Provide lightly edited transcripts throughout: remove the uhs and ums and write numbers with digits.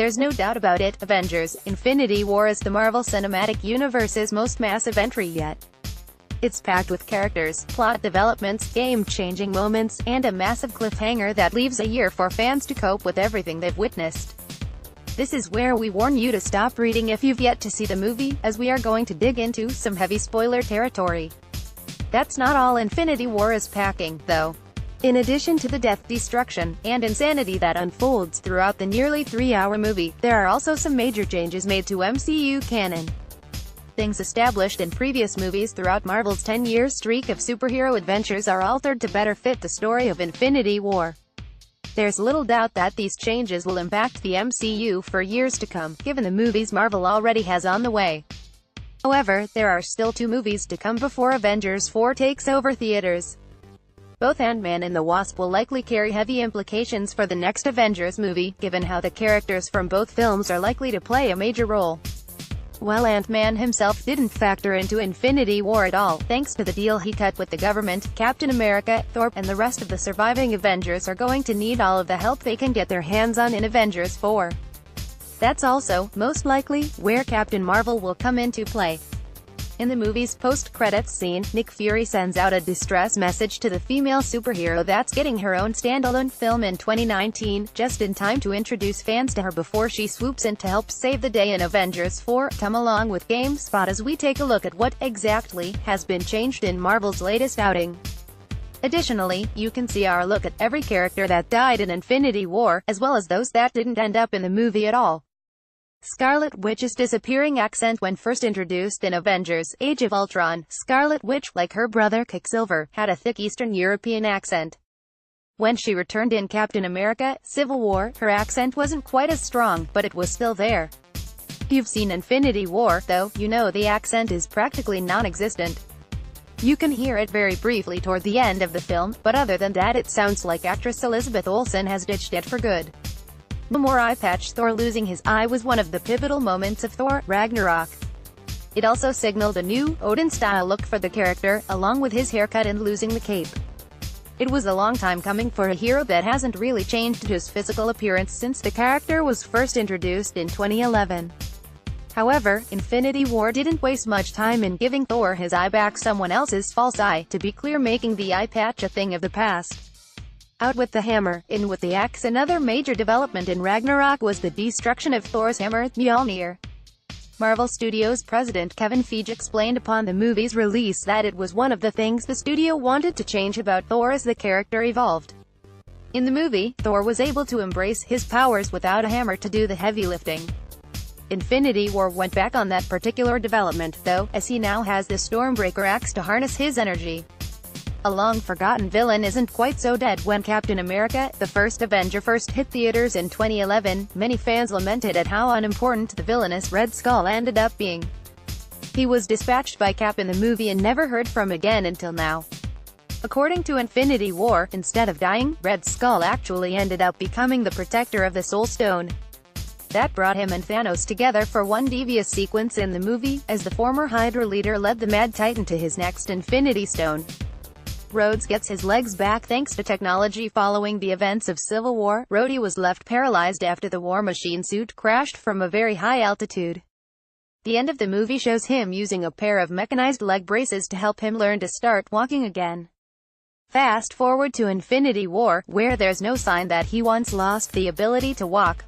There's no doubt about it, Avengers: Infinity War is the Marvel Cinematic Universe's most massive entry yet. It's packed with characters, plot developments, game-changing moments, and a massive cliffhanger that leaves a year for fans to cope with everything they've witnessed. This is where we warn you to stop reading if you've yet to see the movie, as we are going to dig into some heavy spoiler territory. That's not all Infinity War is packing, though. In addition to the death, destruction, and insanity that unfolds throughout the nearly 3-hour movie, there are also some major changes made to MCU canon. Things established in previous movies throughout Marvel's 10-year streak of superhero adventures are altered to better fit the story of Infinity War. There's little doubt that these changes will impact the MCU for years to come, given the movies Marvel already has on the way. However, there are still 2 movies to come before Avengers 4 takes over theaters. Both Ant-Man and the Wasp will likely carry heavy implications for the next Avengers movie, given how the characters from both films are likely to play a major role. While Ant-Man himself didn't factor into Infinity War at all, thanks to the deal he cut with the government, Captain America, Thor, and the rest of the surviving Avengers are going to need all of the help they can get their hands on in Avengers 4. That's also, most likely, where Captain Marvel will come into play. In the movie's post-credits scene, Nick Fury sends out a distress message to the female superhero that's getting her own standalone film in 2019, just in time to introduce fans to her before she swoops in to help save the day in Avengers 4. Come along with GameSpot as we take a look at what exactly has been changed in Marvel's latest outing. Additionally, you can see our look at every character that died in Infinity War, as well as those that didn't end up in the movie at all. Scarlet Witch's disappearing accent. When first introduced in Avengers: Age of Ultron, Scarlet Witch, like her brother Quicksilver, had a thick Eastern European accent. When she returned in Captain America: Civil War, her accent wasn't quite as strong, but it was still there. If you've seen Infinity War, though, you know the accent is practically non-existent. You can hear it very briefly toward the end of the film, but other than that it sounds like actress Elizabeth Olsen has ditched it for good. No more eye patch. Thor losing his eye was one of the pivotal moments of Thor: Ragnarok. It also signaled a new, Odin-style look for the character, along with his haircut and losing the cape. It was a long time coming for a hero that hasn't really changed his physical appearance since the character was first introduced in 2011. However, Infinity War didn't waste much time in giving Thor his eye back, someone else's false eye, to be clear, making the eye patch a thing of the past. Out with the hammer, in with the axe. Another major development in Ragnarok was the destruction of Thor's hammer, Mjolnir. Marvel Studios president Kevin Feige explained upon the movie's release that it was one of the things the studio wanted to change about Thor as the character evolved. In the movie, Thor was able to embrace his powers without a hammer to do the heavy lifting. Infinity War went back on that particular development, though, as he now has the Stormbreaker axe to harness his energy. A long-forgotten villain isn't quite so dead. When Captain America: The First Avenger first hit theaters in 2011, many fans lamented at how unimportant the villainous Red Skull ended up being. He was dispatched by Cap in the movie and never heard from again until now. According to Infinity War, instead of dying, Red Skull actually ended up becoming the protector of the Soul Stone. That brought him and Thanos together for one devious sequence in the movie, as the former Hydra leader led the Mad Titan to his next Infinity Stone. Rhodes gets his legs back thanks to technology. Following the events of Civil War, Rhodey was left paralyzed after the War Machine suit crashed from a very high altitude. The end of the movie shows him using a pair of mechanized leg braces to help him learn to start walking again. Fast forward to Infinity War, where there's no sign that he once lost the ability to walk.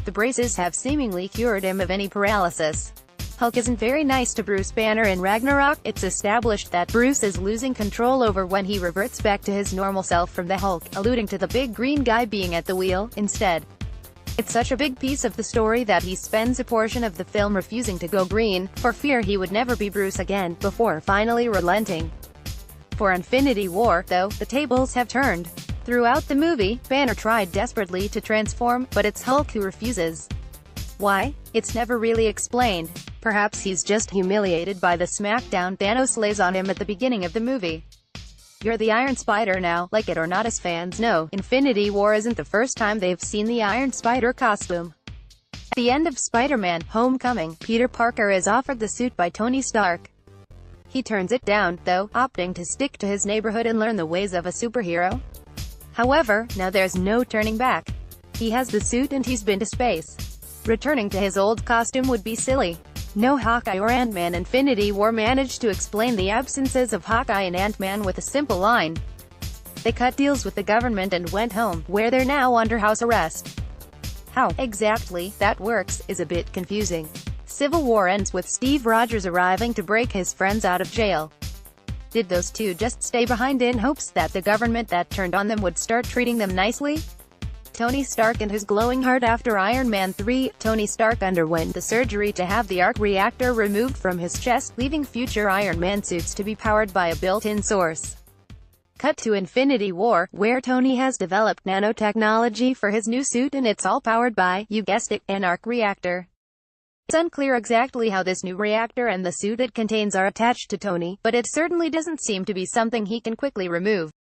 The braces have seemingly cured him of any paralysis. Hulk isn't very nice to Bruce Banner in Ragnarok. It's established that Bruce is losing control over when he reverts back to his normal self from the Hulk, alluding to the big green guy being at the wheel, instead. It's such a big piece of the story that he spends a portion of the film refusing to go green, for fear he would never be Bruce again, before finally relenting. For Infinity War, though, the tables have turned. Throughout the movie, Banner tried desperately to transform, but it's Hulk who refuses. Why? It's never really explained. Perhaps he's just humiliated by the smackdown Thanos lays on him at the beginning of the movie. You're the Iron Spider now, like it or not. As fans know, Infinity War isn't the first time they've seen the Iron Spider costume. At the end of Spider-Man: Homecoming, Peter Parker is offered the suit by Tony Stark. He turns it down, though, opting to stick to his neighborhood and learn the ways of a superhero. However, now there's no turning back. He has the suit and he's been to space. Returning to his old costume would be silly. No Hawkeye or Ant-Man. Infinity War managed to explain the absences of Hawkeye and Ant-Man with a simple line. They cut deals with the government and went home, where they're now under house arrest. How exactly that works is a bit confusing. Civil War ends with Steve Rogers arriving to break his friends out of jail. Did those two just stay behind in hopes that the government that turned on them would start treating them nicely? Tony Stark and his glowing heart. After Iron Man 3, Tony Stark underwent the surgery to have the arc reactor removed from his chest, leaving future Iron Man suits to be powered by a built-in source. Cut to Infinity War, where Tony has developed nanotechnology for his new suit and it's all powered by, you guessed it, an arc reactor. It's unclear exactly how this new reactor and the suit it contains are attached to Tony, but it certainly doesn't seem to be something he can quickly remove.